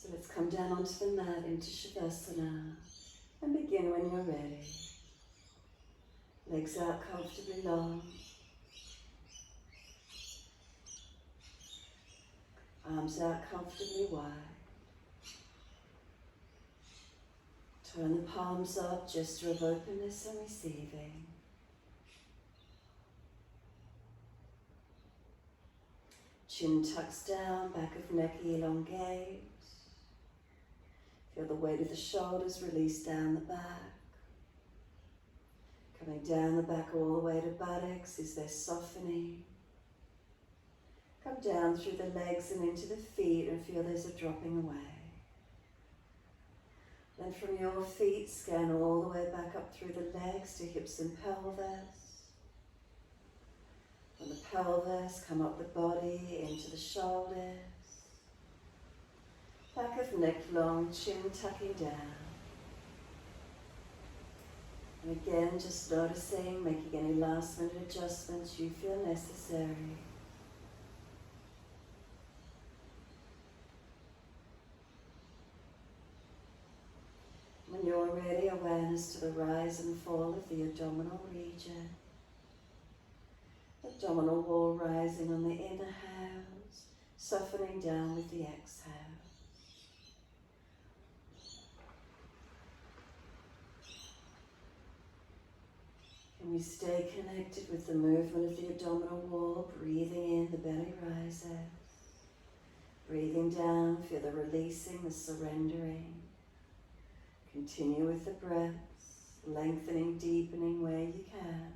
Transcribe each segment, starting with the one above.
So let's come down onto the mat into Shavasana and begin when you're ready. Legs out comfortably long. Arms out comfortably wide. Turn the palms up, gesture of openness and receiving. Chin tucks down, back of neck elongate. Feel the weight of the shoulders release down the back. Coming down the back all the way to buttocks. Is there softening? Come down through the legs and into the feet and feel there's a dropping away. Then from your feet, scan all the way back up through the legs to hips and pelvis. From the pelvis, come up the body into the shoulders. Back of neck long, chin tucking down. And again, just noticing, making any last minute adjustments you feel necessary. When you're ready, awareness to the rise and fall of the abdominal region. Abdominal wall rising on the inhales, softening down with the exhale. Can we stay connected with the movement of the abdominal wall, breathing in, the belly rises. Breathing down, feel the releasing, the surrendering. Continue with the breaths, lengthening, deepening where you can.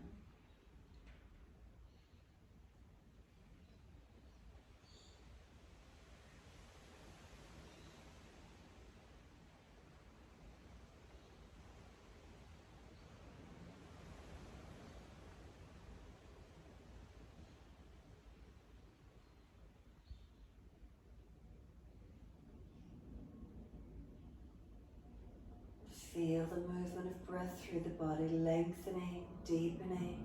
Feel the movement of breath through the body, lengthening, deepening.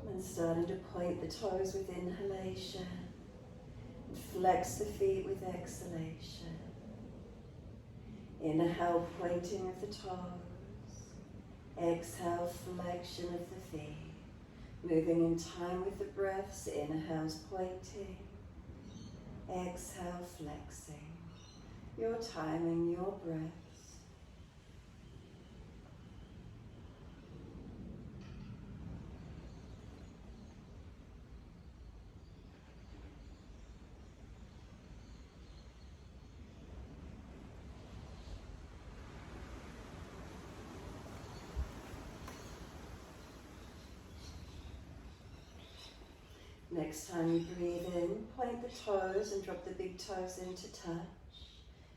And starting to point the toes with inhalation. And flex the feet with exhalation. Inhale, pointing of the toes. Exhale, flexion of the feet. Moving in time with the breaths, inhales pointing, exhale flexing. Your timing, your breaths. Next time you breathe in, point the toes and drop the big toes into touch.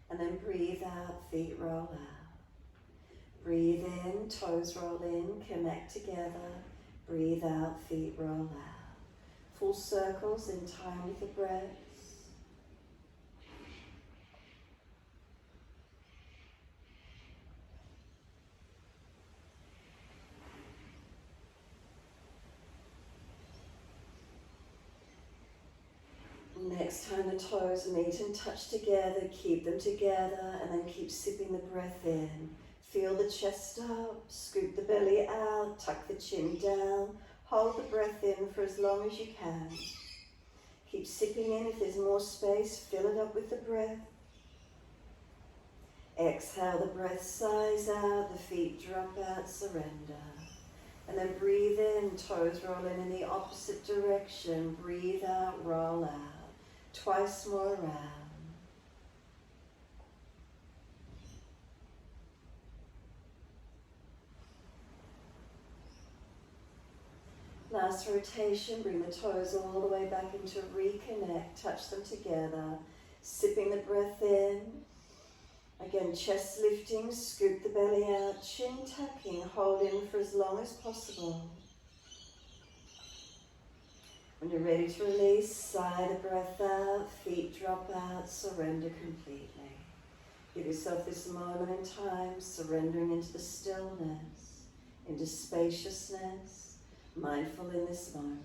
And then breathe out, feet roll out. Breathe in, toes roll in, connect together. Breathe out, feet roll out. Full circles in time with the breaths. Next time the toes meet and touch together, keep them together and then keep sipping the breath in. Feel the chest up, scoop the belly out, tuck the chin down, hold the breath in for as long as you can. Keep sipping in. If there's more space, fill it up with the breath. Exhale, the breath sighs out, the feet drop out, surrender. And then breathe in, toes roll in the opposite direction. Breathe out, roll out. Twice more around. Last rotation, bring the toes all the way back into reconnect, touch them together, sipping the breath in. Again, chest lifting, scoop the belly out, chin tucking, hold in for as long as possible. When you're ready to release, sigh the breath out, feet drop out, surrender completely. Give yourself this moment in time, surrendering into the stillness, into spaciousness, mindful in this moment.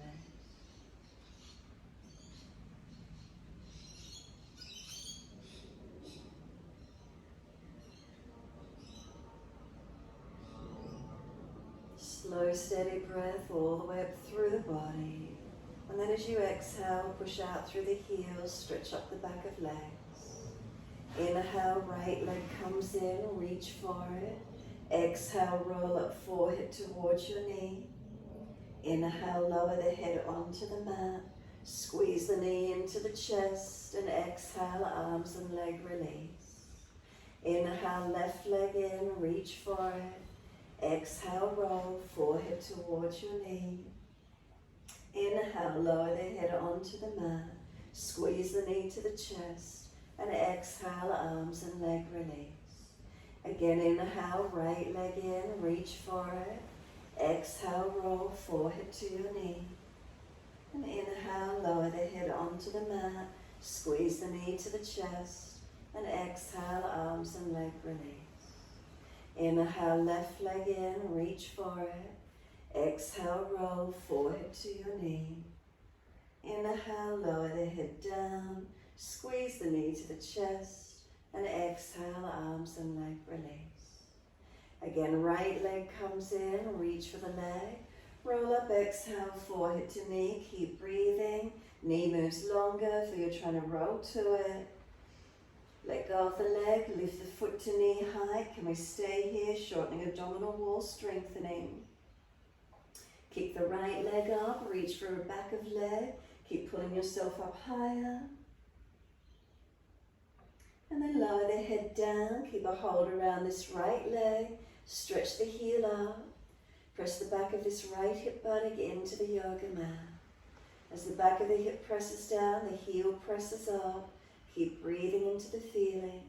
Slow, steady breath all the way up through the body. And then as you exhale, push out through the heels, stretch up the back of legs. Inhale, right leg comes in, reach for it. Exhale, roll up forehead towards your knee. Inhale, lower the head onto the mat. Squeeze the knee into the chest and exhale, arms and leg release. Inhale, left leg in, reach for it. Exhale, roll forehead towards your knee. Inhale, lower the head onto the mat. Squeeze the knee to the chest. And exhale, arms and leg release. Again, inhale, right leg in, reach for it. Exhale, roll forehead to your knee. And inhale, lower the head onto the mat. Squeeze the knee to the chest. And exhale, arms and leg release. Inhale, left leg in, reach for it. Exhale, roll forehead to your knee. Inhale, lower the head down. Squeeze the knee to the chest. And exhale, arms and leg release. Again, right leg comes in, reach for the leg. Roll up, exhale, forehead to knee. Keep breathing. Knee moves longer, so you're trying to roll to it. Let go of the leg, lift the foot to knee height. Can we stay here? Shortening abdominal wall, strengthening. Keep the right leg up, reach for a back of leg. Keep pulling yourself up higher. And then lower the head down, keep a hold around this right leg, stretch the heel up, press the back of this right hip buttock into the yoga mat. As the back of the hip presses down, the heel presses up, keep breathing into the feeling.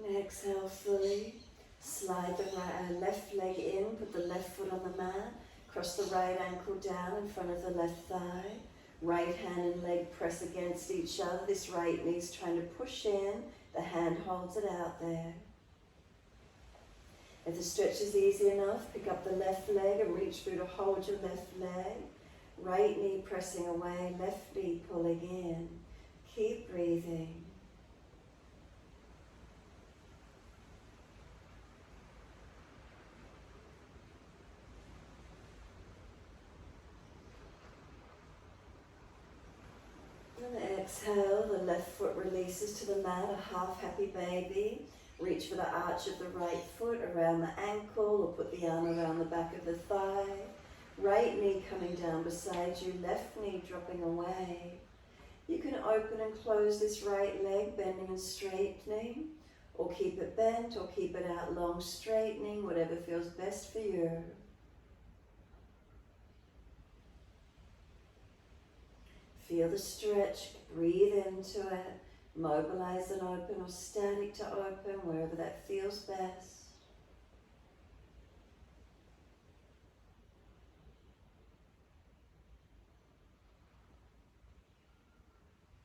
And exhale fully. Slide the left leg in, put the left foot on the mat, cross the right ankle down in front of the left thigh. Right hand and leg press against each other. This right knee's trying to push in, the hand holds it out there. If the stretch is easy enough, pick up the left leg and reach through to hold your left leg. Right knee pressing away, left knee pulling in. Keep breathing. And exhale, the left foot releases to the mat, a half happy baby. Reach for the arch of the right foot around the ankle, or put the arm around the back of the thigh. Right knee coming down beside you, left knee dropping away. You can open and close this right leg, bending and straightening, or keep it bent, or keep it out long, straightening, whatever feels best for you. Feel the stretch, breathe into it, mobilize and open or static to open, wherever that feels best.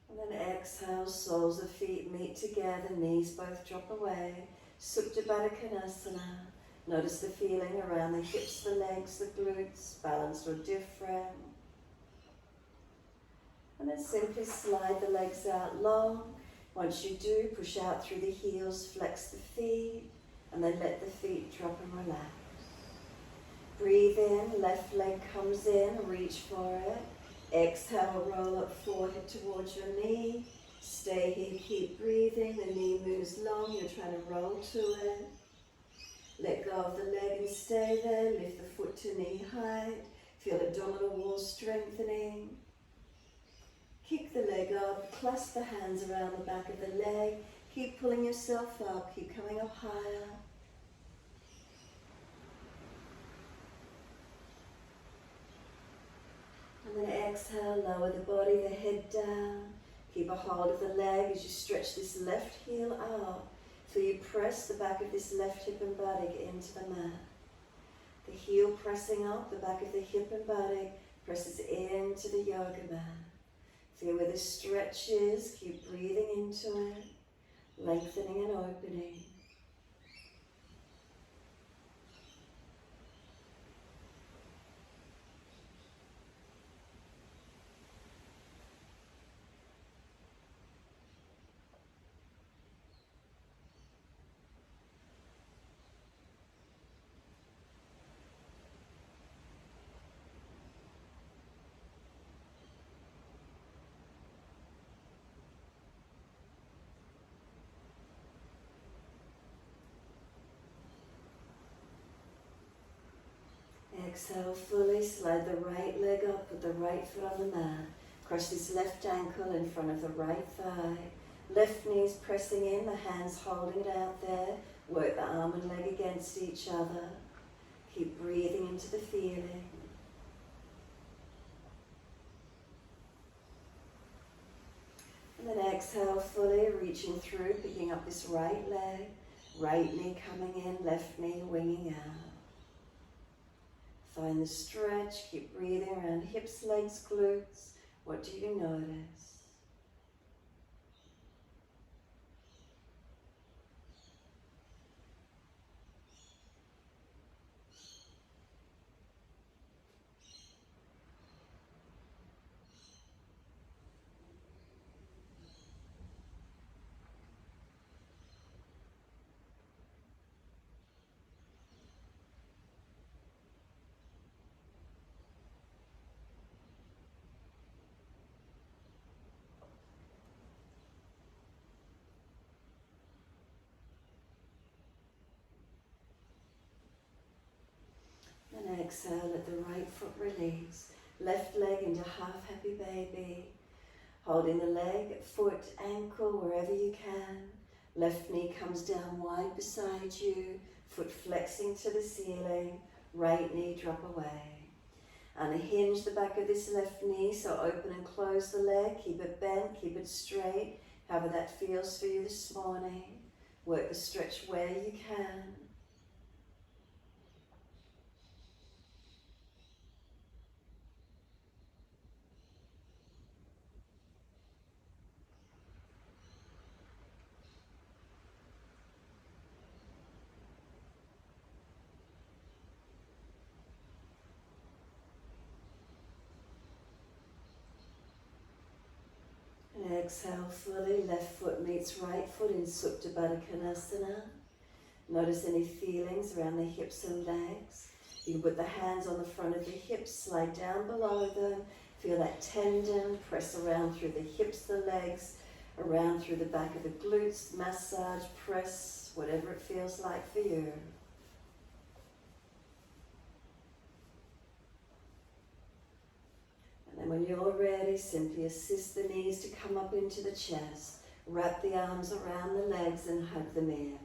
And then exhale, soles of feet meet together, knees both drop away. Supta Baddha Konasana. Notice the feeling around the hips, the legs, the glutes, balanced or different. And then simply slide the legs out long. Once you do, push out through the heels, flex the feet, and then let the feet drop and relax. Breathe in, left leg comes in, reach for it. Exhale, roll up forehead towards your knee. Stay here, keep breathing. The knee moves long, you're trying to roll to it. Let go of the leg and stay there. Lift the foot to knee height. Feel abdominal wall strengthening. Kick the leg up, clasp the hands around the back of the leg. Keep pulling yourself up, keep coming up higher. And then exhale, lower the body, the head down. Keep a hold of the leg as you stretch this left heel out. Feel you press the back of this left hip and buttock into the mat. The heel pressing up, the back of the hip and buttock presses into the yoga mat. Feel where the stretch is, keep breathing into it, lengthening and opening. Exhale fully, slide the right leg up with the right foot on the mat. Cross this left ankle in front of the right thigh. Left knees pressing in, the hands holding it out there. Work the arm and leg against each other. Keep breathing into the feeling. And then exhale fully, reaching through, picking up this right leg. Right knee coming in, left knee winging out. Find the stretch, keep breathing around hips, legs, glutes. What do you notice? And exhale, let the right foot release. Left leg into half happy baby. Holding the leg, foot, ankle, wherever you can. Left knee comes down wide beside you. Foot flexing to the ceiling. Right knee drop away. Unhinge the back of this left knee, so open and close the leg. Keep it bent, keep it straight. However that feels for you this morning. Work the stretch where you can. And exhale fully, left foot meets right foot in Supta Baddha Konasana. Notice any feelings around the hips and legs. You can put the hands on the front of the hips, slide down below them. Feel that tendon, press around through the hips, the legs, around through the back of the glutes, massage, press, whatever it feels like for you. And when you're ready, simply assist the knees to come up into the chest. Wrap the arms around the legs and hug them in.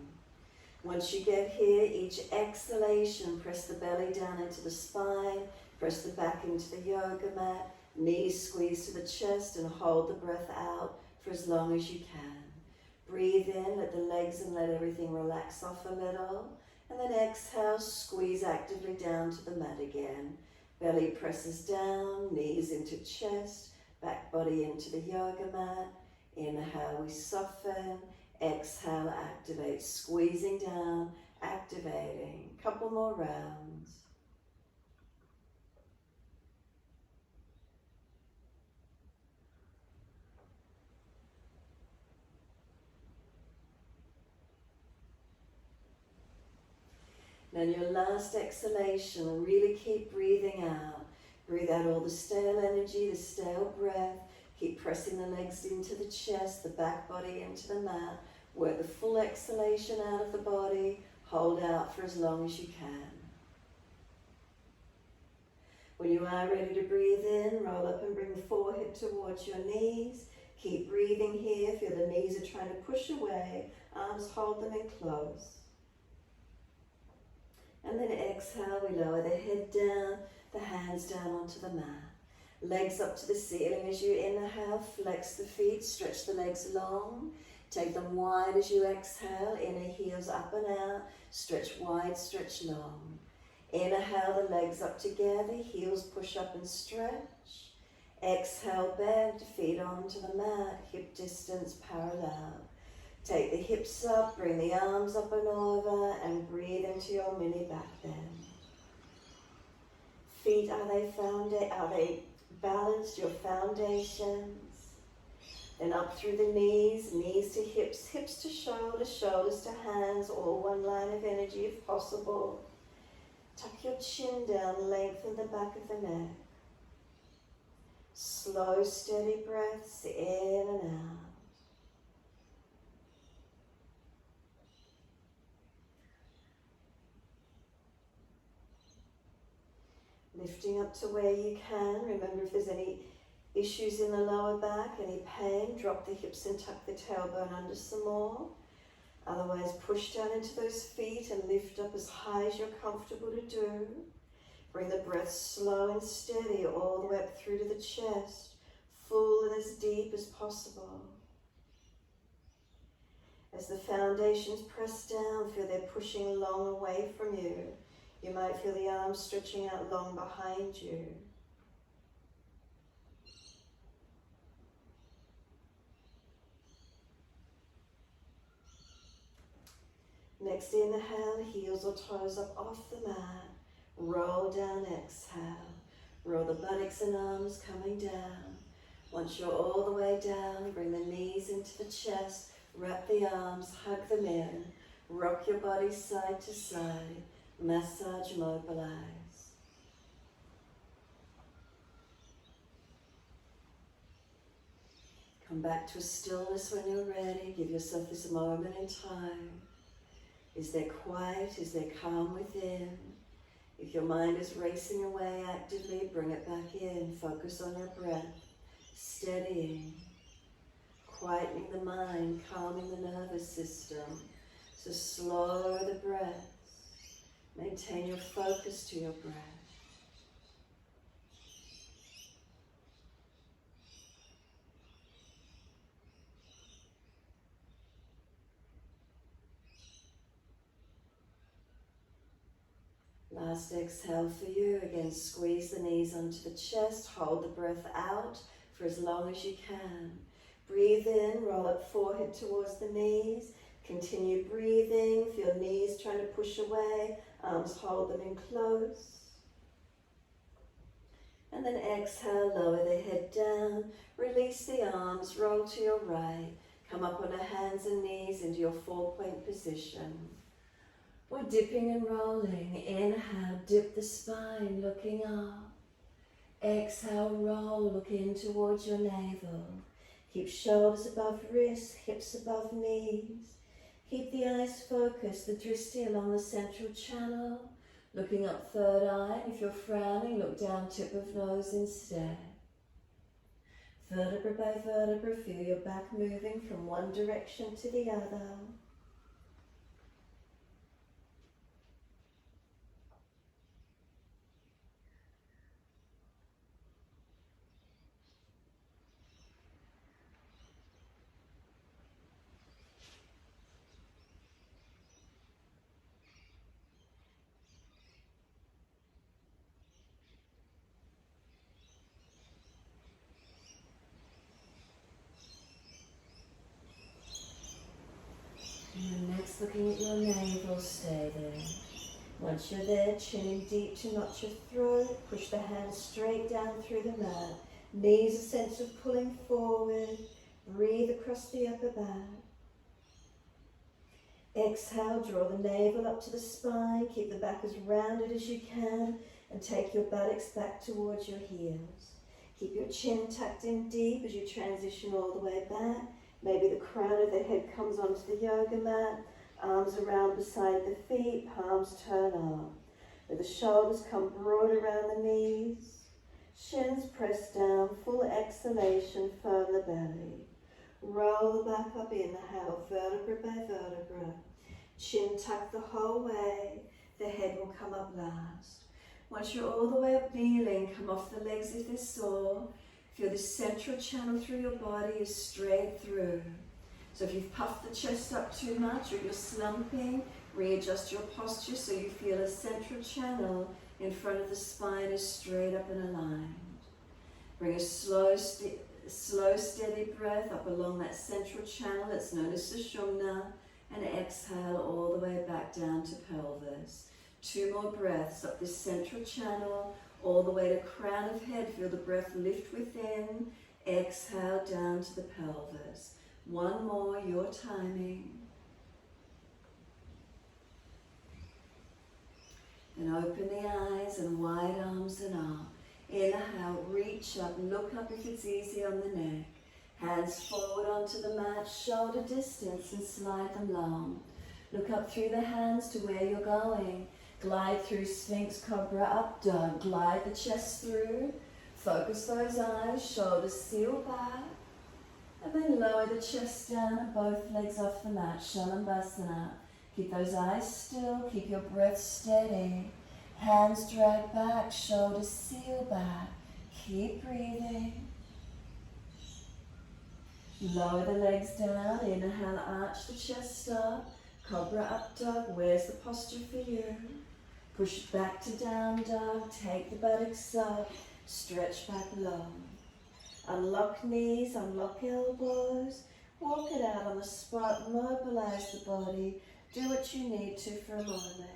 Once you get here, each exhalation, press the belly down into the spine, press the back into the yoga mat, knees squeeze to the chest and hold the breath out for as long as you can. Breathe in, let the legs and let everything relax off a little. And then exhale, squeeze actively down to the mat again. Belly presses down, knees into chest, back body into the yoga mat. Inhale, we soften. Exhale, activate, squeezing down, activating. Couple more rounds. Then your last exhalation, really keep breathing out. Breathe out all the stale energy, the stale breath. Keep pressing the legs into the chest, the back body into the mat. Work the full exhalation out of the body. Hold out for as long as you can. When you are ready to breathe in, roll up and bring the forehead towards your knees. Keep breathing here. Feel the knees are trying to push away. Arms hold them in close. And then exhale, we lower the head down, the hands down onto the mat. Legs up to the ceiling as you inhale, flex the feet, stretch the legs long. Take them wide as you exhale. Inner heels up and out. Stretch wide, stretch long. Inhale, the legs up together. Heels push up and stretch. Exhale, bend, feet onto the mat. Hip distance parallel. Take the hips up, bring the arms up and over, and breathe into your mini back bend. Feet, are they balanced, your foundations? Then up through the knees, knees to hips, hips to shoulders, shoulders to hands, all one line of energy if possible. Tuck your chin down, lengthen the back of the neck. Slow, steady breaths in and out. Lifting up to where you can. Remember, if there's any issues in the lower back, any pain, drop the hips and tuck the tailbone under some more. Otherwise, push down into those feet and lift up as high as you're comfortable to do. Bring the breath slow and steady all the way up through to the chest, full and as deep as possible. As the foundations press down, feel they're pushing long away from you. You might feel the arms stretching out long behind you. Next inhale, heels or toes up off the mat. Roll down, exhale. Roll the buttocks and arms coming down. Once you're all the way down, bring the knees into the chest. Wrap the arms, hug them in. Rock your body side to side. Massage, mobilize. Come back to a stillness when you're ready. Give yourself this moment in time. Is there quiet? Is there calm within? If your mind is racing away actively, bring it back in. Focus on your breath. Steadying. Quietening the mind, calming the nervous system. So slow the breath. Maintain your focus to your breath. Last exhale for you. Again, squeeze the knees onto the chest. Hold the breath out for as long as you can. Breathe in, roll up forehead towards the knees. Continue breathing. Feel knees trying to push away. Arms hold them in close. And then exhale, lower the head down. Release the arms, roll to your right. Come up on the hands and knees into your 4-point position. We're dipping and rolling. Inhale, dip the spine, looking up. Exhale, roll, look in towards your navel. Keep shoulders above wrists, hips above knees. Keep the eyes focused, the drishti along the central channel. Looking up third eye. If you're frowning, look down tip of nose instead. Vertebra by vertebra, feel your back moving from one direction to the other. And next, looking at your navel, stay there. Once you're there, chin in deep to notch your throat. Push the hands straight down through the mat. Knees a sense of pulling forward. Breathe across the upper back. Exhale, draw the navel up to the spine. Keep the back as rounded as you can. And take your buttocks back towards your heels. Keep your chin tucked in deep as you transition all the way back. Maybe the crown of the head comes onto the yoga mat, arms around beside the feet, palms turn up. Let the shoulders come broad around the knees, shins press down, full exhalation, firm the belly. Roll the back up, inhale, vertebra by vertebra. Chin tucked the whole way, the head will come up last. Once you're all the way up kneeling, come off the legs if they're sore. Feel the central channel through your body is straight through. So if you've puffed the chest up too much or you're slumping, readjust your posture so you feel a central channel in front of the spine is straight up and aligned. Bring a slow, steady breath up along that central channel that's known as Sushumna, and exhale all the way back down to pelvis. 2 more breaths up this central channel, all the way to crown of head. Feel the breath lift within. Exhale down to the pelvis. 1 more, your timing. And open the eyes and wide arms and up. Inhale, reach up, look up if it's easy on the neck. Hands forward onto the mat, shoulder distance, and slide them long. Look up through the hands to where you're going. Glide through Sphinx, Cobra, Up Dog. Glide the chest through. Focus those eyes, shoulders seal back. And then lower the chest down and both legs off the mat, Shalabhasana. Keep those eyes still, keep your breath steady. Hands drag back, shoulders seal back. Keep breathing. Lower the legs down, inhale, arch the chest up. Cobra, Up Dog, where's the posture for you? Push back to down dog, take the buttocks up, stretch back long. Unlock knees, unlock elbows, walk it out on the spot, mobilize the body, do what you need to for a moment.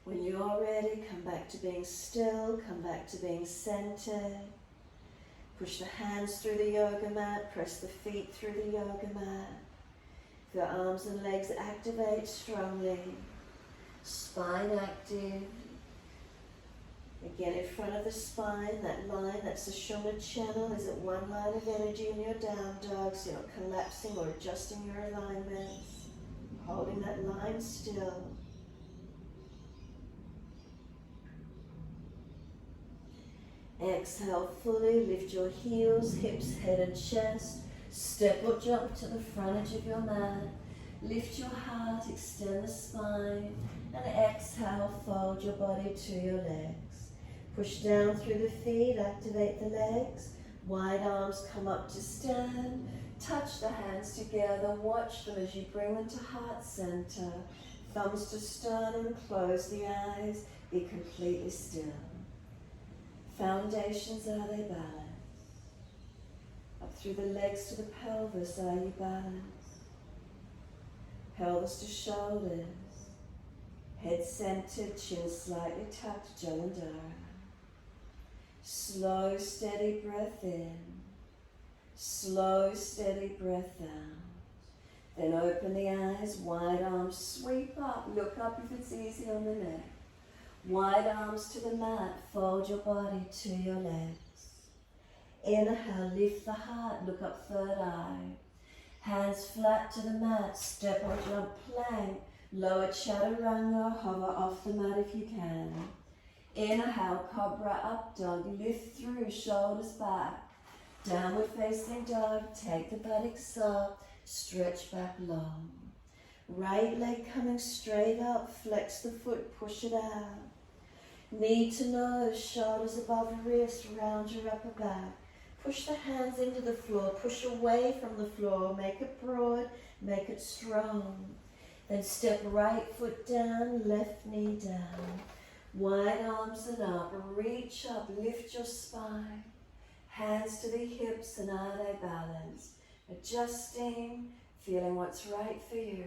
When you're ready, come back to being still, come back to being centered. Push the hands through the yoga mat, press the feet through the yoga mat. Your arms and legs activate strongly. Spine active. Again, in front of the spine, that line, that's the Sushumna channel, is at 1 line of energy in your down dog, so you're not collapsing or adjusting your alignments. Holding that line still. Exhale fully, lift your heels, hips, head and chest. Step or jump to the front edge of your mat. Lift your heart, extend the spine, and exhale, fold your body to your legs. Push down through the feet, activate the legs. Wide arms come up to stand. Touch the hands together, watch them as you bring them to heart center. Thumbs to sternum, close the eyes, be completely still. Foundations, are they balanced? Up through the legs to the pelvis, are you balanced? Pelvis to shoulders. Head centered, chin slightly tucked, Jalandhara. Slow, steady breath in. Slow, steady breath out. Then open the eyes, wide arms, sweep up, look up if it's easy on the neck. Wide arms to the mat, fold your body to your legs. Inhale, lift the heart, look up third eye. Hands flat to the mat, step or jump plank. Lower chaturanga, hover off the mat if you can. Inhale, Cobra, Up Dog, lift through, shoulders back. Downward facing dog, take the buttocks up, stretch back long. Right leg coming straight up, flex the foot, push it out. Knee to nose, shoulders above wrist, round your upper back. Push the hands into the floor, push away from the floor, make it broad, make it strong. Then step right foot down, left knee down. Wide arms and up, reach up, lift your spine. Hands to the hips, and are they balanced? Adjusting, feeling what's right for you.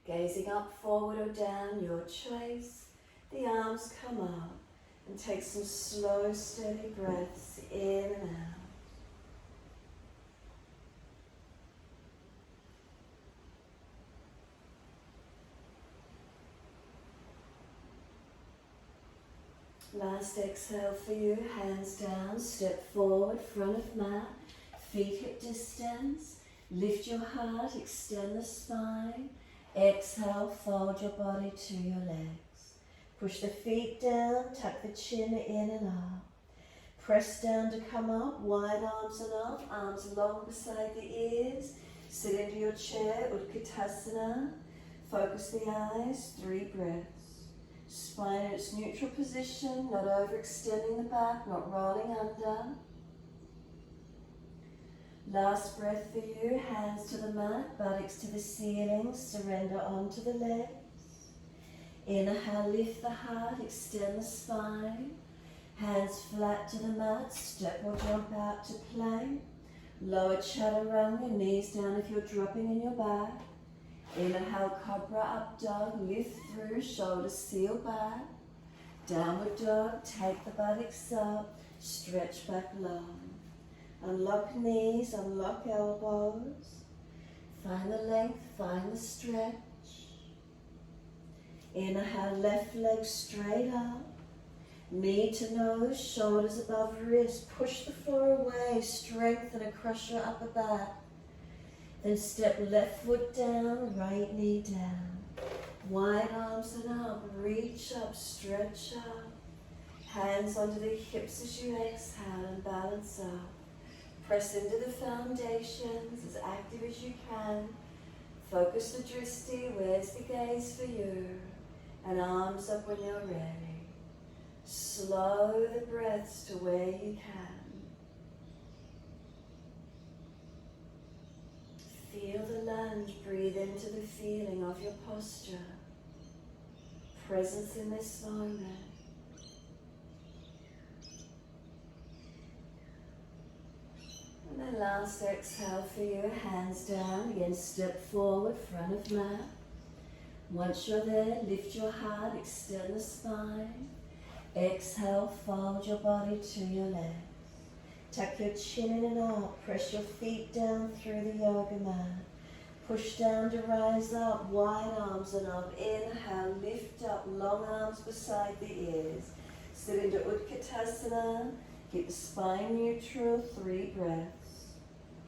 Gazing up, forward or down, your choice. The arms come up and take some slow, steady breaths in and out. Last exhale for you, hands down, step forward, front of mat, feet hip distance. Lift your heart, extend the spine. Exhale, fold your body to your legs. Push the feet down, tuck the chin in and up. Press down to come up, wide arms and up, arms long beside the ears. Sit into your chair, Utkatasana. Focus the eyes, 3 breaths. Spine in its neutral position, not overextending the back, not rolling under. Last breath for you, hands to the mat, buttocks to the ceiling, surrender onto the legs. Inhale, lift the heart, extend the spine. Hands flat to the mat, step or jump out to plank. Lower chaturanga, knees down if you're dropping in your back. Inhale, cobra, up dog, lift through, shoulders seal back. Downward dog, take the buttocks up, stretch back long. Unlock knees, unlock elbows. Find the length, find the stretch. Inhale, left leg straight up. Knee to nose, shoulders above wrist. Push the floor away, strengthen across your upper back. Then step left foot down, right knee down. Wide arms and up, reach up, stretch up. Hands onto the hips as you exhale and balance up. Press into the foundations as active as you can. Focus the drishti, where's the gaze for you? And arms up when you're ready. Slow the breaths to where you can. Feel the lunge, breathe into the feeling of your posture. Presence in this moment. And then last exhale for you, hands down, again step forward, front of mat. Once you're there, lift your heart, extend the spine. Exhale, fold your body to your legs. Tuck your chin in and out, press your feet down through the yoga mat. Push down to rise up, wide arms and up. Inhale, lift up, long arms beside the ears. Sit into Utkatasana. Keep the spine neutral, 3 breaths.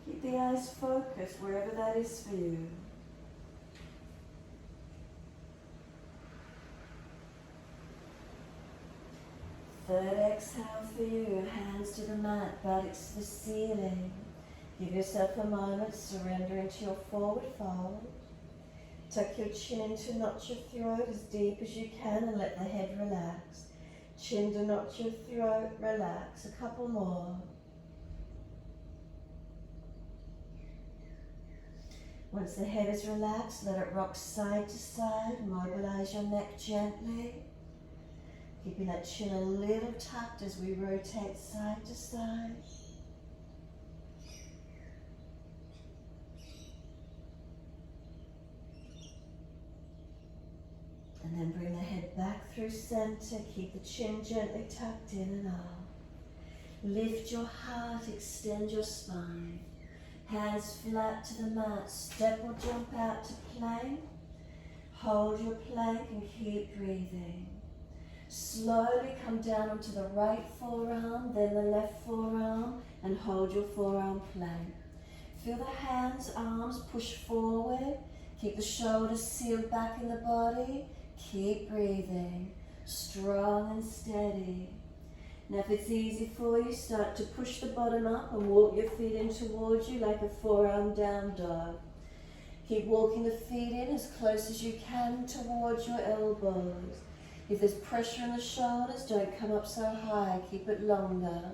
Keep the eyes focused wherever that is for you. Third exhale for you, hands to the mat, buttocks to the ceiling. Give yourself a moment, surrender into your forward fold. Tuck your chin into notch your throat as deep as you can and let the head relax. Chin to notch your throat, relax. A couple more. Once the head is relaxed, let it rock side to side. Mobilize your neck gently. Keeping that chin a little tucked as we rotate side to side. And then bring the head back through center. Keep the chin gently tucked in and out. Lift your heart, extend your spine. Hands flat to the mat. Step or jump out to plank. Hold your plank and keep breathing. Slowly come down onto the right forearm, then the left forearm, and hold your forearm plank. Feel the hands, arms push forward. Keep the shoulders sealed back in the body. Keep breathing, strong and steady. Now if it's easy for you, start to push the bottom up and walk your feet in towards you like a forearm down dog. Keep walking the feet in as close as you can towards your elbows. If there's pressure in the shoulders, don't come up so high, keep it longer.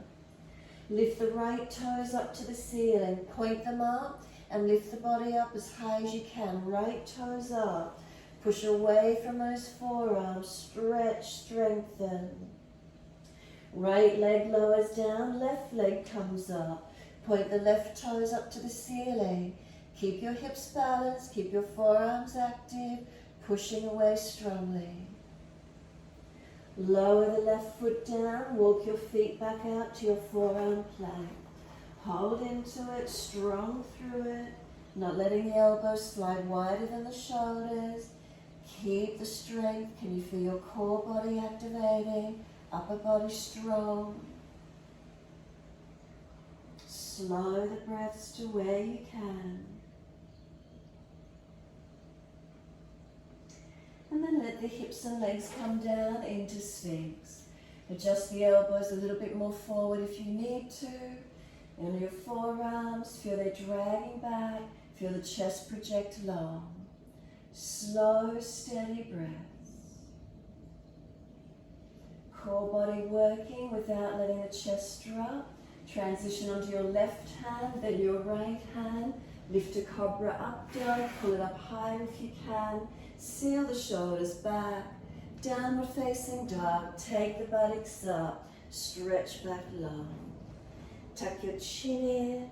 Lift the right toes up to the ceiling, point them up and lift the body up as high as you can. Right toes up, push away from those forearms, stretch, strengthen. Right leg lowers down, left leg comes up. Point the left toes up to the ceiling. Keep your hips balanced, keep your forearms active, pushing away strongly. Lower the left foot down, walk your feet back out to your forearm plank. Hold into it, strong through it, not letting the elbows slide wider than the shoulders. Keep the strength. Can you feel your core body activating? Upper body strong. Slow the breaths to where you can. And then let the hips and legs come down into Sphinx. Adjust the elbows a little bit more forward if you need to. And your forearms, feel they're dragging back. Feel the chest project long. Slow, steady breaths. Core body working without letting the chest drop. Transition onto your left hand, then your right hand. Lift a cobra up, down, pull it up higher if you can. Seal the shoulders back. Downward facing dog. Take the buttocks up. Stretch back long. Tuck your chin in.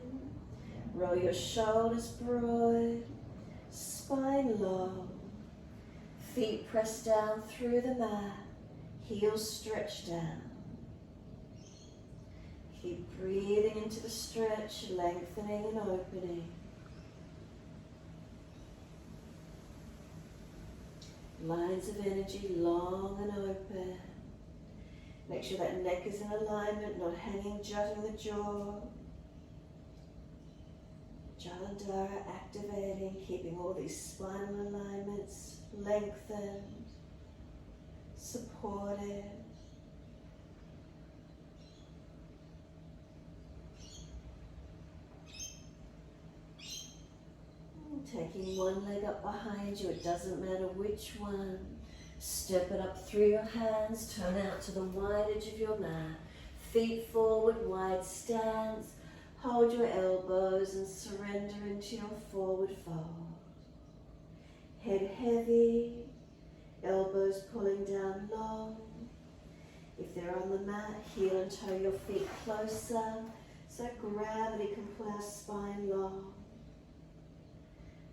Roll your shoulders broad. Spine long. Feet press down through the mat. Heels stretch down. Keep breathing into the stretch, lengthening and opening. Lines of energy long and open. Make sure that neck is in alignment, not hanging, jutting the jaw. Jalandhara activating, keeping all these spinal alignments lengthened, supported. Taking one leg up behind you, it doesn't matter which one. Step it up through your hands, turn out to the wide edge of your mat. Feet forward, wide stance. Hold your elbows and surrender into your forward fold. Head heavy, elbows pulling down long. If they're on the mat, heel and toe your feet closer so gravity can pull our spine long.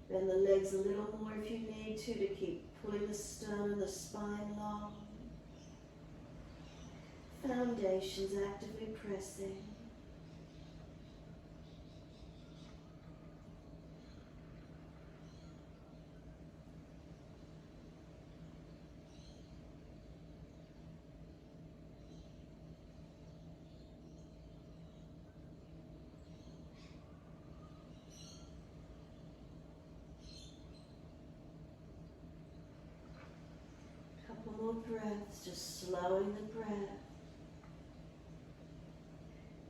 Bend the legs a little more if you need to keep pulling the sternum and the spine long. Foundations actively pressing. More breaths, just slowing the breath,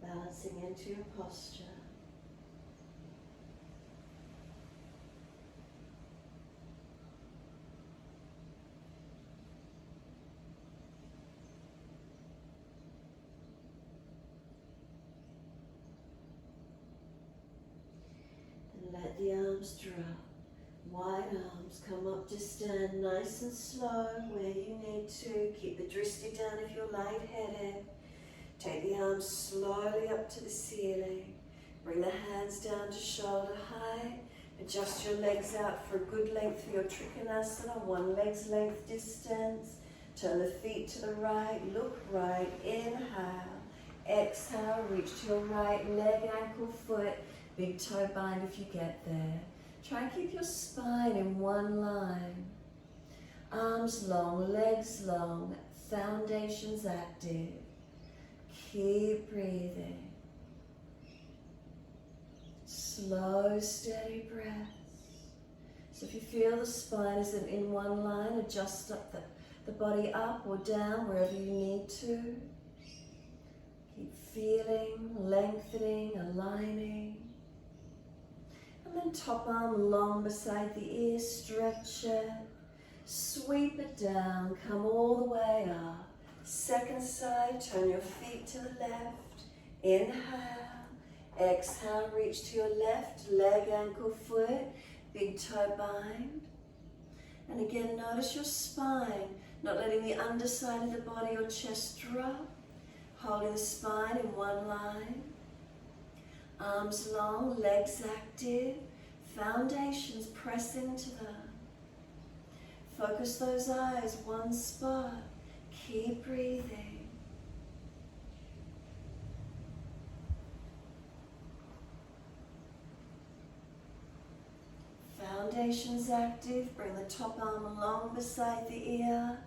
balancing into your posture. And let the arms drop. Wide arms, come up to stand nice and slow where you need to. Keep the drishti down if you're lightheaded. Take the arms slowly up to the ceiling. Bring the hands down to shoulder high. Adjust your legs out for a good length for your Trikonasana, one leg's length distance. Turn the feet to the right, look right, inhale. Exhale, reach to your right leg, ankle, foot, big toe bind if you get there. Try and keep your spine in one line. Arms long, legs long, foundations active. Keep breathing. Slow, steady breaths. So if you feel the spine isn't in one line, adjust up the body up or down wherever you need to. Keep feeling, lengthening, aligning. And then top arm long beside the ear, stretch it, sweep it down, come all the way up. Second side, turn your feet to the left, inhale, exhale, reach to your left, leg, ankle, foot, big toe bind. And again, notice your spine, not letting the underside of the body or chest drop, holding the spine in one line. Arms long, legs active, foundations press into them. Focus those eyes, one spot. Keep breathing. Foundations active, bring the top arm along beside the ear,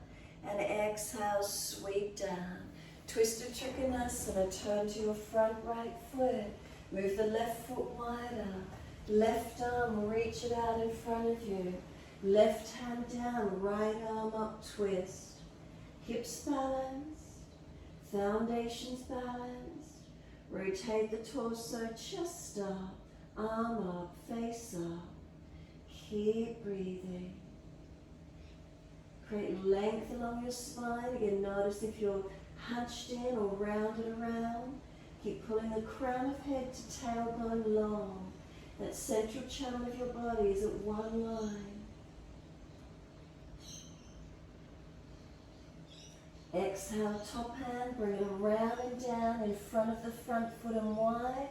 and exhale, sweep down. Twisted Trikonasana, turn to your front right foot. Move the left foot wider. Left arm, reach it out in front of you. Left hand down, right arm up, twist. Hips balanced, foundations balanced. Rotate the torso, chest up, arm up, face up. Keep breathing. Create length along your spine. Again, notice if your hunched in or rounded around. Keep pulling the crown of head to tailbone long. That central channel of your body is at one line. Exhale, top hand, bring it around and down in front of the front foot and wide.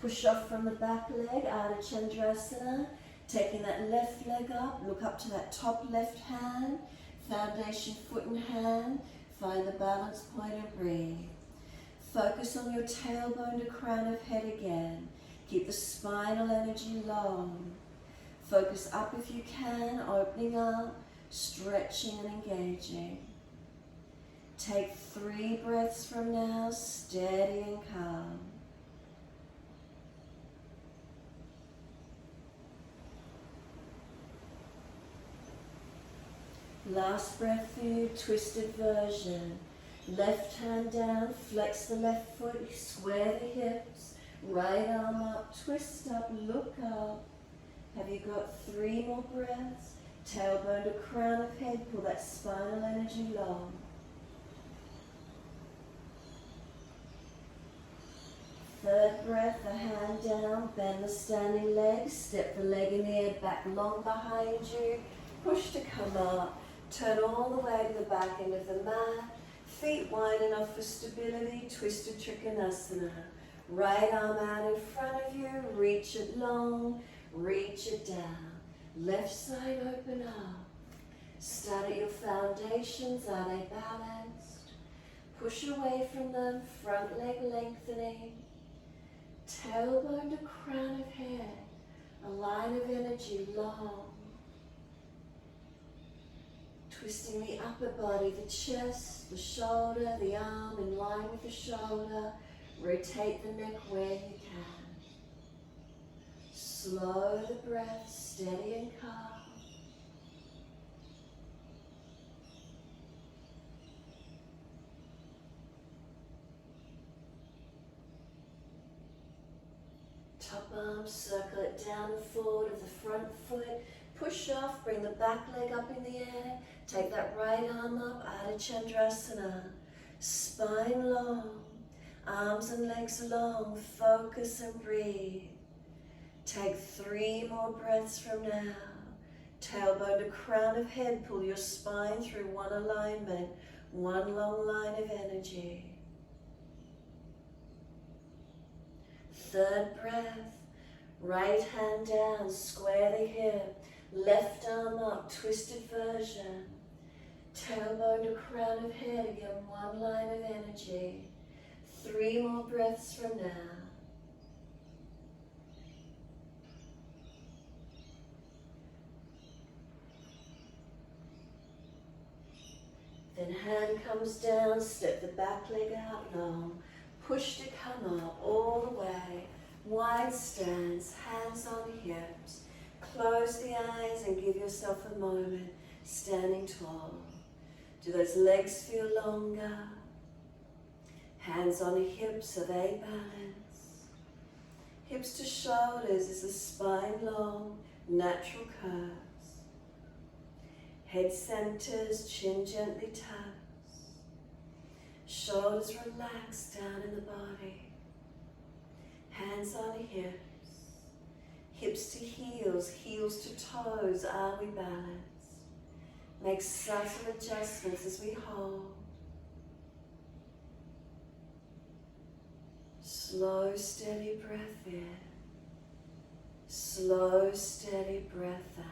Push off from the back leg, Ardha Chandrasana. Taking that left leg up, look up to that top left hand, foundation foot and hand. Find the balance point and breathe. Focus on your tailbone to crown of head again. Keep the spinal energy long. Focus up if you can, opening up, stretching and engaging. Take 3 breaths from now, steady and calm. Last breath for you, twisted version. Left hand down, flex the left foot, square the hips, right arm up, twist up, look up. Have you got 3 more breaths? Tailbone to crown of head, pull that spinal energy long. Third breath, the hand down, bend the standing leg, step the leg in the air back long behind you, push to come up, turn all the way to the back end of the mat, feet wide enough for stability, twisted Trikonasana. Right arm out in front of you, reach it long, reach it down. Left side open up. Start at your foundations, are they balanced? Push away from them, front leg lengthening. Tailbone to crown of head, a line of energy long. Twisting the upper body, the chest, the shoulder, the arm in line with the shoulder. Rotate the neck where you can. Slow the breath, steady and calm. Top arm, circle it down and forward of the front foot. Push off, bring the back leg up in the air. Take that right arm up, Ardha Chandrasana. Spine long, arms and legs long. Focus and breathe. Take 3 more breaths from now. Tailbone to crown of head, pull your spine through one alignment, one long line of energy. Third breath, right hand down, square the hip, left arm up, twisted version. Tailbone to crown of head, again, one line of energy. 3 more breaths from now. Then hand comes down, step the back leg out long. Push to come up all the way. Wide stance, hands on hips. Close the eyes and give yourself a moment standing tall. Do those legs feel longer? Hands on the hips, are they balanced? Hips to shoulders, is the spine long? Natural curves. Head centers, chin gently tucks. Shoulders relaxed down in the body. Hands on the hips. Hips to heels, heels to toes. Are we balanced? Make subtle adjustments as we hold. Slow, steady breath in. Slow, steady breath out.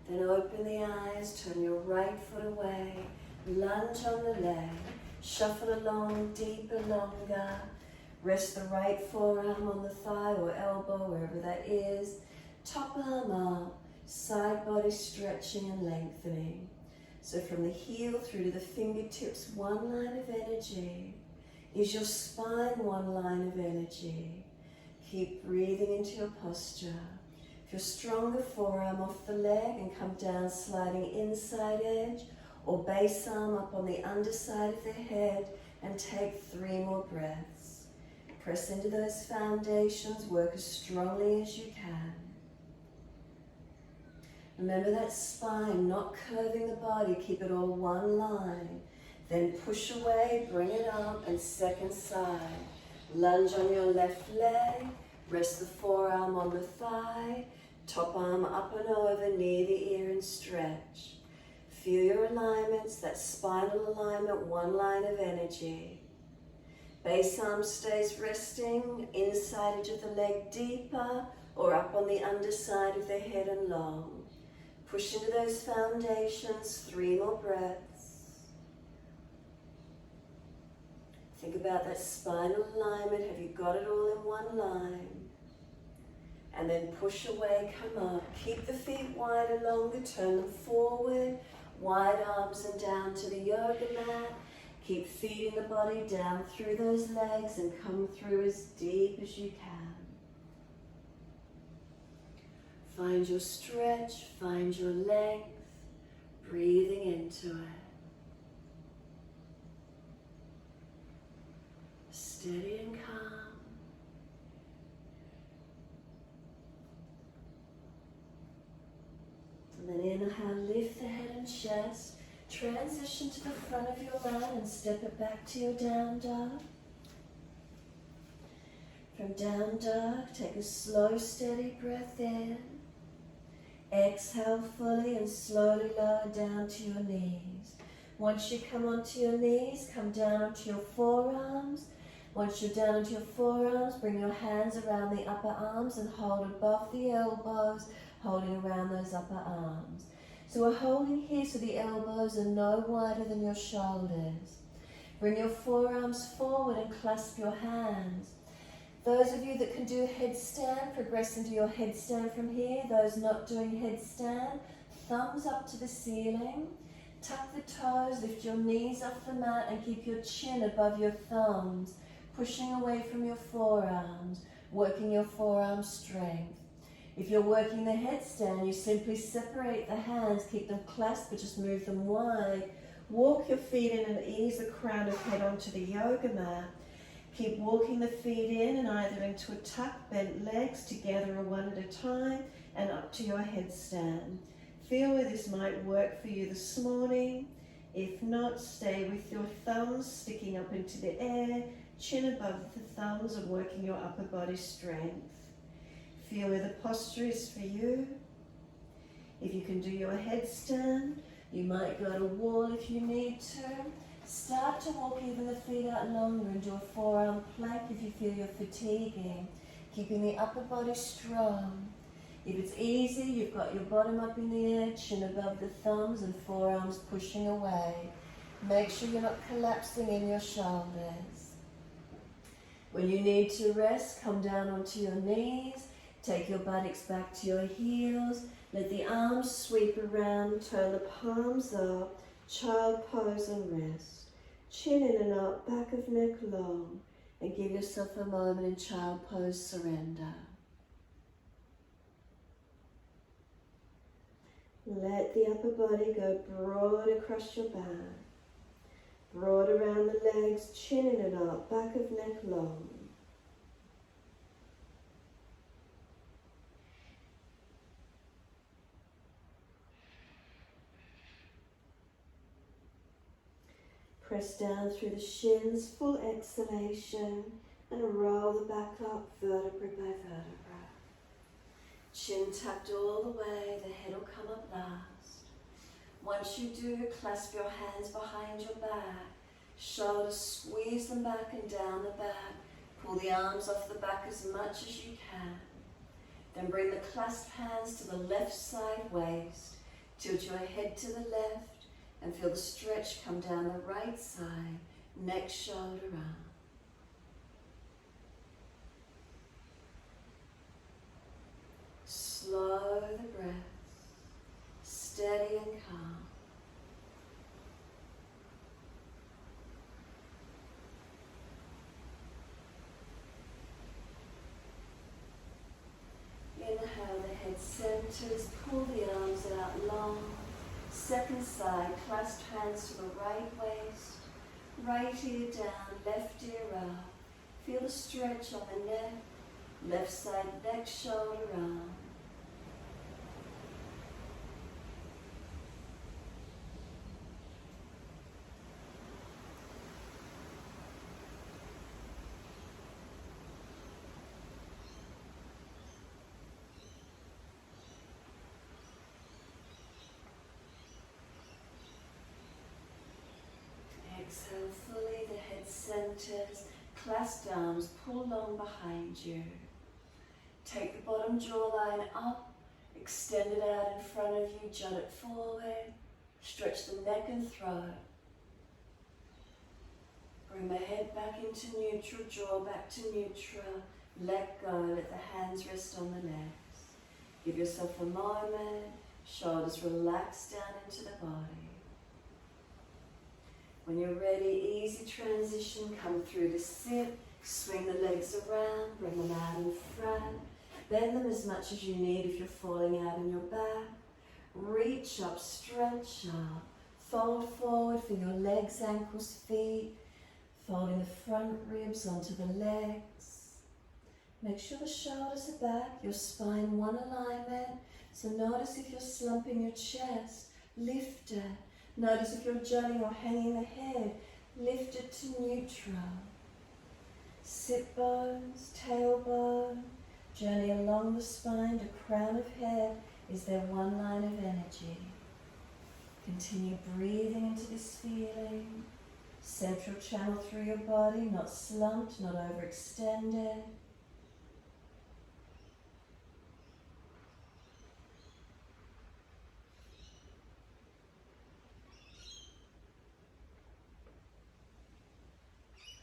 Then open the eyes, turn your right foot away. Lunge on the leg, shuffle along, deeper, longer. Rest the right forearm on the thigh or elbow, wherever that is. Top arm up, side body stretching and lengthening. So from the heel through to the fingertips, one line of energy. Is your spine one line of energy? Keep breathing into your posture. If you're stronger, forearm off the leg and come down, sliding inside edge, or base arm up on the underside of the head, and take 3 more breaths. Press into those foundations, work as strongly as you can. Remember that spine, not curving the body, keep it all one line. Then push away, bring it up, and second side. Lunge on your left leg, rest the forearm on the thigh, top arm up and over near the ear and stretch. Feel your alignments, that spinal alignment, one line of energy. Base arm stays resting, inside edge of the leg deeper, or up on the underside of the head and long. Push into those foundations, 3 more breaths. Think about that spinal alignment. Have you got it all in one line? And then push away, come up. Keep the feet wider, longer, turn them forward. Wide arms and down to the yoga mat. Keep feeding the body down through those legs and come through as deep as you can. Find your stretch, find your length, breathing into it. Steady and calm. And then inhale, lift the head and chest. Transition to the front of your mat and step it back to your down dog. From down dog, take a slow, steady breath in. Exhale fully and slowly lower down to your knees. Once you come onto your knees, come down onto your forearms. Once you're down onto your forearms, bring your hands around the upper arms and hold above the elbows, holding around those upper arms. So we're holding here so the elbows are no wider than your shoulders. Bring your forearms forward and clasp your hands. Those of you that can do a headstand, progress into your headstand from here. Those not doing headstand, thumbs up to the ceiling. Tuck the toes, lift your knees off the mat and keep your chin above your thumbs, pushing away from your forearms, working your forearm strength. If you're working the headstand, you simply separate the hands, keep them clasped, but just move them wide. Walk your feet in and ease the crown of head onto the yoga mat. Keep walking the feet in and either into a tuck, bent legs together or one at a time, and up to your headstand. Feel where this might work for you this morning. If not, stay with your thumbs sticking up into the air, chin above the thumbs, and working your upper body strength. Feel where the posture is for you. If you can do your headstand, you might go to wall if you need to. Start to walk even the feet out longer and do a forearm plank if you feel you're fatiguing, keeping the upper body strong. If it's easy, you've got your bottom up in the air, chin above the thumbs and forearms pushing away. Make sure you're not collapsing in your shoulders. When you need to rest, come down onto your knees, take your buttocks back to your heels, let the arms sweep around, turn the palms up, child pose and rest. Chin in and up, back of neck long, and give yourself a moment in child pose, surrender. Let the upper body go broad across your back, broad around the legs, chin in and up, back of neck long. Press down through the shins, full exhalation, and roll the back up vertebra by vertebra. Chin tucked all the way, the head will come up last. Once you do, clasp your hands behind your back, shoulders squeeze them back and down the back. Pull the arms off the back as much as you can. Then bring the clasped hands to the left side waist, tilt your head to the left, and feel the stretch come down the right side, neck, shoulder, arm. Slow the breath, steady and calm. Inhale, the head centers, pull the arms out long. Second side, clasped hands to the right waist, right ear down, left ear up. Feel the stretch on the neck, left side neck, shoulder, arm. centers, clasped arms, pull long behind you. Take the bottom jawline up, extend it out in front of you, jut it forward, stretch the neck and throat. Bring the head back into neutral, jaw back to neutral, let go, let the hands rest on the legs. Give yourself a moment, shoulders relax down into the body. When you're ready, easy transition, come through to sit, swing the legs around, bring them out in front, bend them as much as you need if you're falling out in your back. Reach up, stretch up, fold forward for your legs, ankles, feet, folding the front ribs onto the legs. Make sure the shoulders are back, your spine one alignment. So notice if you're slumping your chest, lift it. Notice if you're jutting or hanging the head, lift it to neutral. Sit bones, tailbone, journey along the spine to crown of head. Is there one line of energy? Continue breathing into this feeling. Central channel through your body, not slumped, not overextended.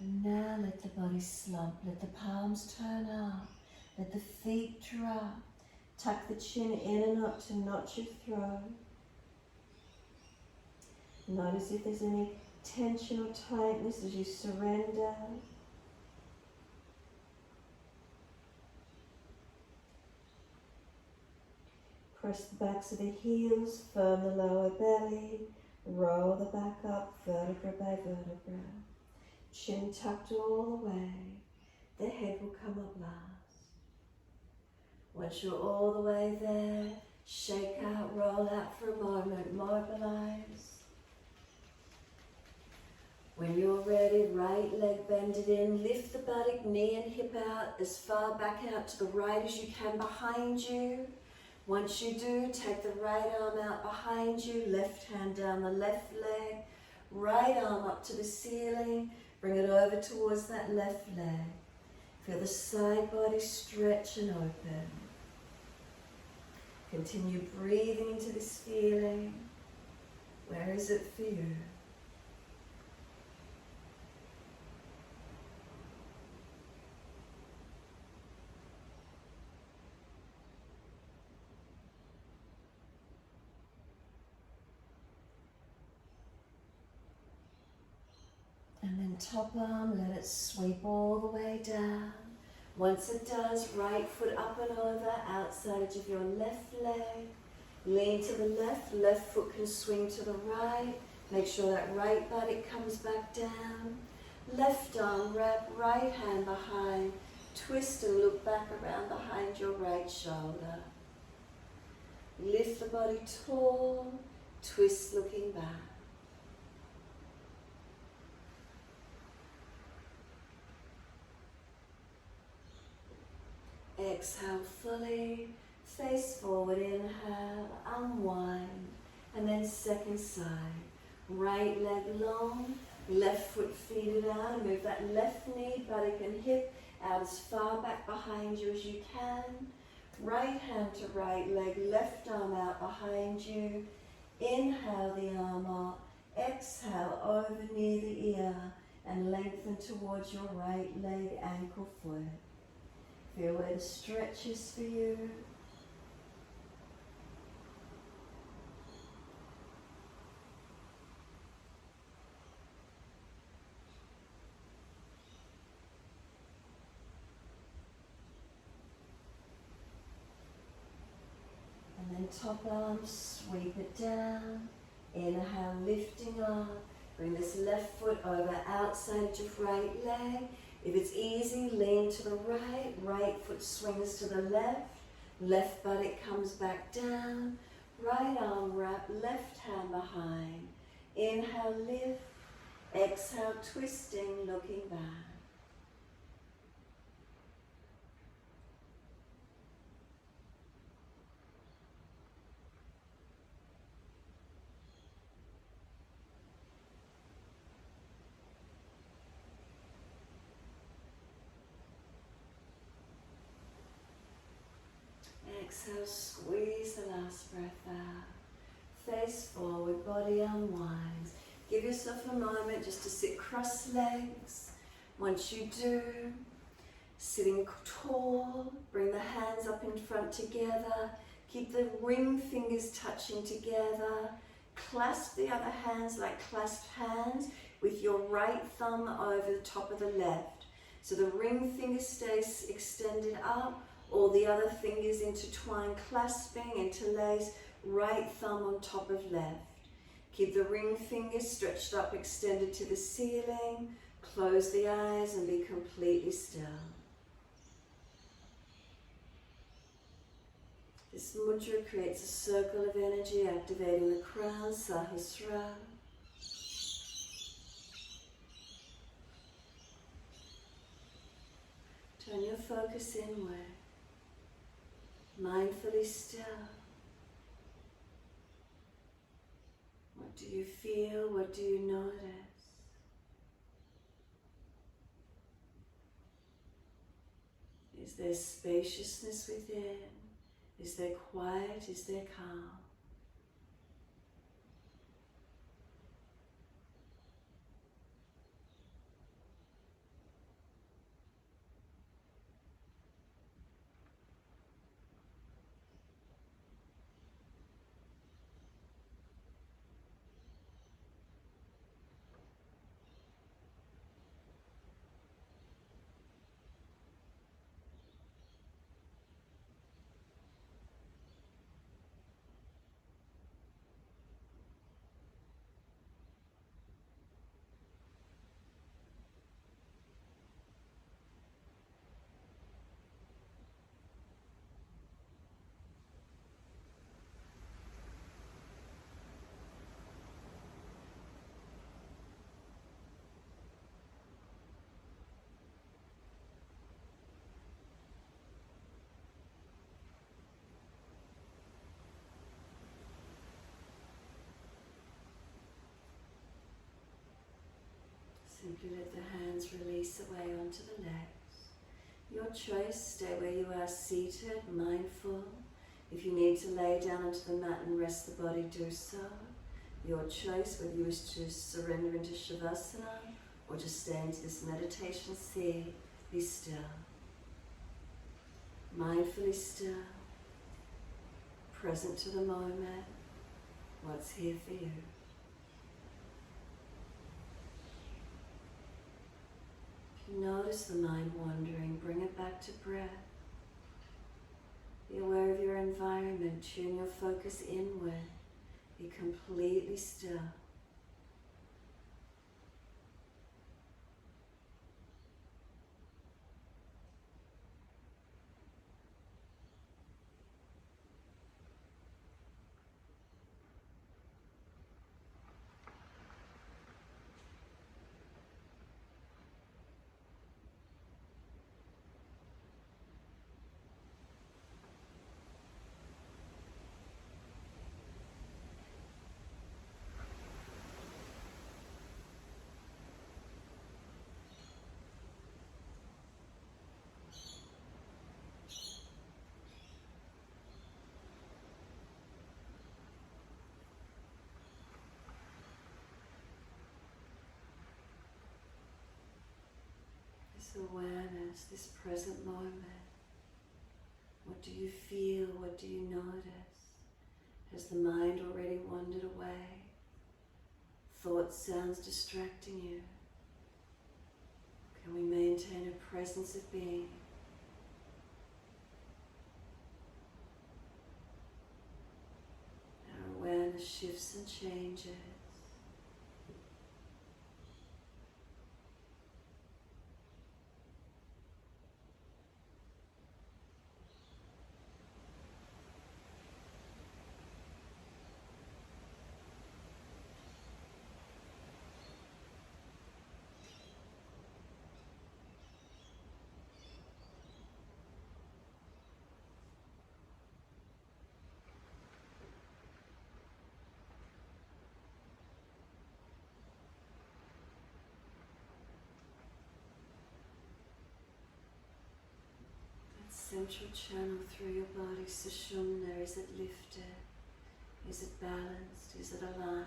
And now let the body slump, let the palms turn up, let the feet drop. Tuck the chin in and up to notch your throat. Notice if there's any tension or tightness as you surrender. Press the backs of the heels, firm the lower belly, roll the back up, vertebra by vertebra. Chin tucked all the way, the head will come up last. Once you're all the way there, shake out, roll out for a moment, mobilize. When you're ready, right leg bended in, lift the buttock, knee and hip out, as far back out to the right as you can behind you. Once you do, take the right arm out behind you, left hand down the left leg, right arm up to the ceiling, bring it over towards that left leg. Feel the side body stretch and open. Continue breathing into this feeling. Where is it for you? And then top arm, let it sweep all the way down. Once it does, right foot up and over, outside edge of your left leg. Lean to the left, left foot can swing to the right. Make sure that right buttock comes back down. Left arm wrap, right hand behind. Twist and look back around behind your right shoulder. Lift the body tall, twist looking back. Exhale fully, face forward, inhale, unwind, and then second side. Right leg long, left foot feet out, and move that left knee, buttock and hip out as far back behind you as you can. Right hand to right leg, left arm out behind you. Inhale the arm up, exhale over near the ear, and lengthen towards your right leg, ankle, foot. Feel where the stretch is for you. And then top arm, sweep it down. Inhale, lifting up. Bring this left foot over outside edge of right leg. If it's easy, lean to the right, right foot swings to the left, left buttock comes back down, right arm wrap, left hand behind. Inhale, lift, exhale, twisting, looking back. exhale, squeeze the last breath out. Face forward, body unwinds. Give yourself a moment just to sit cross legs. Once you do, sitting tall, bring the hands up in front together. Keep the ring fingers touching together. Clasp the other hands like clasped hands with your right thumb over the top of the left. So the ring finger stays extended up, all the other fingers intertwine, clasping, interlace, right thumb on top of left. Keep the ring fingers stretched up, extended to the ceiling. Close the eyes and be completely still. This mudra creates a circle of energy, activating the crown, Sahasrara. Turn your focus inward, mindfully still. What do you feel? What do you notice? Is there spaciousness within? Is there quiet? Is there calm? Simply let the hands release away onto the legs. Your choice, stay where you are seated, mindful. If you need to lay down onto the mat and rest the body, do so. Your choice, whether you wish to surrender into Shavasana or just stay into this meditation seat, be still. Mindfully still, present to the moment, what's here for you. Notice the mind wandering, bring it back to breath. Be aware of your environment, tune your focus inward, be completely still. Awareness, this present moment. What do you feel? What do you notice? Has the mind already wandered away? Thoughts, sounds distracting you? Can we maintain a presence of being? Our awareness shifts and changes. central channel through your body, Sushumna. Is it lifted? Is it balanced? Is it aligned?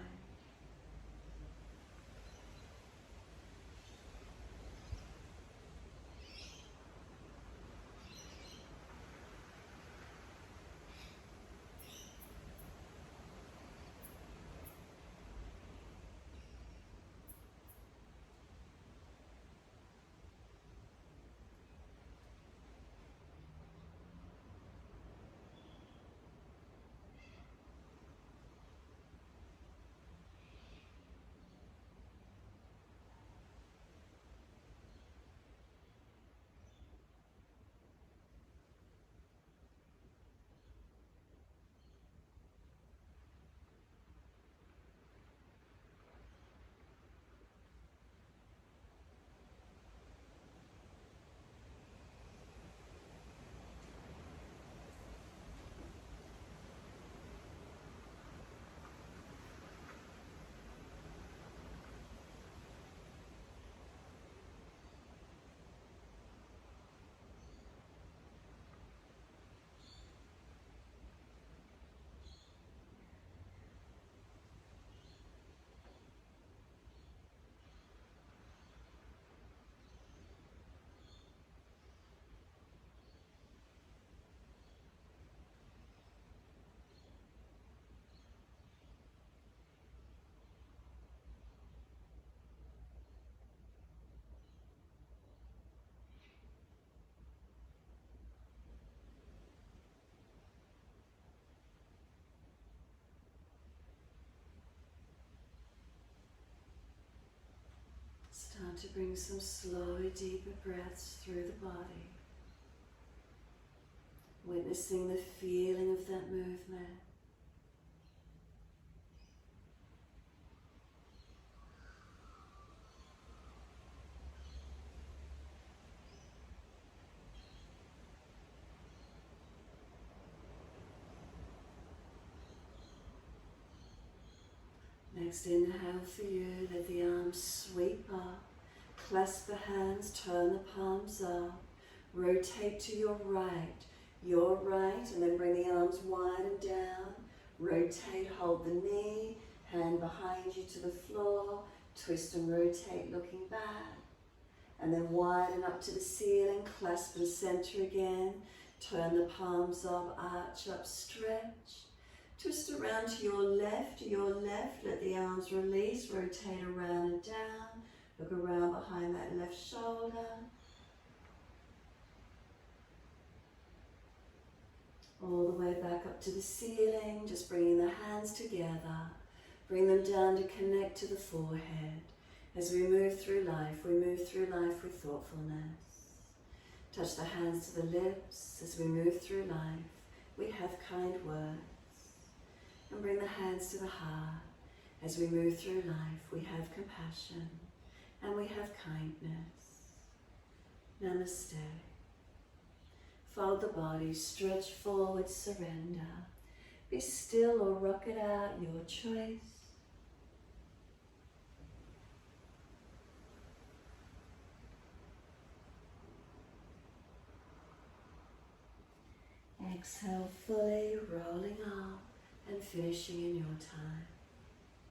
Start to bring some slow, deeper breaths through the body. Witnessing the feeling of that movement. Next inhale for you, let the arms sweep up, clasp the hands, turn the palms up, rotate to your right, and then bring the arms wide and down, rotate, hold the knee, hand behind you to the floor, twist and rotate looking back, and then widen up to the ceiling, clasp and center again, turn the palms up, arch up, stretch. Twist around to your left, let the arms release, rotate around and down, look around behind that left shoulder. All the way back up to the ceiling, just bringing the hands together, bring them down to connect to the forehead. As we move through life with thoughtfulness. Touch the hands to the lips. As we move through life, we have kind words. And bring the hands to the heart. As we move through life, we have compassion and we have kindness. Namaste. Fold the body, stretch forward, surrender. Be still or rock it out, your choice. Exhale fully, rolling up and finishing in your time.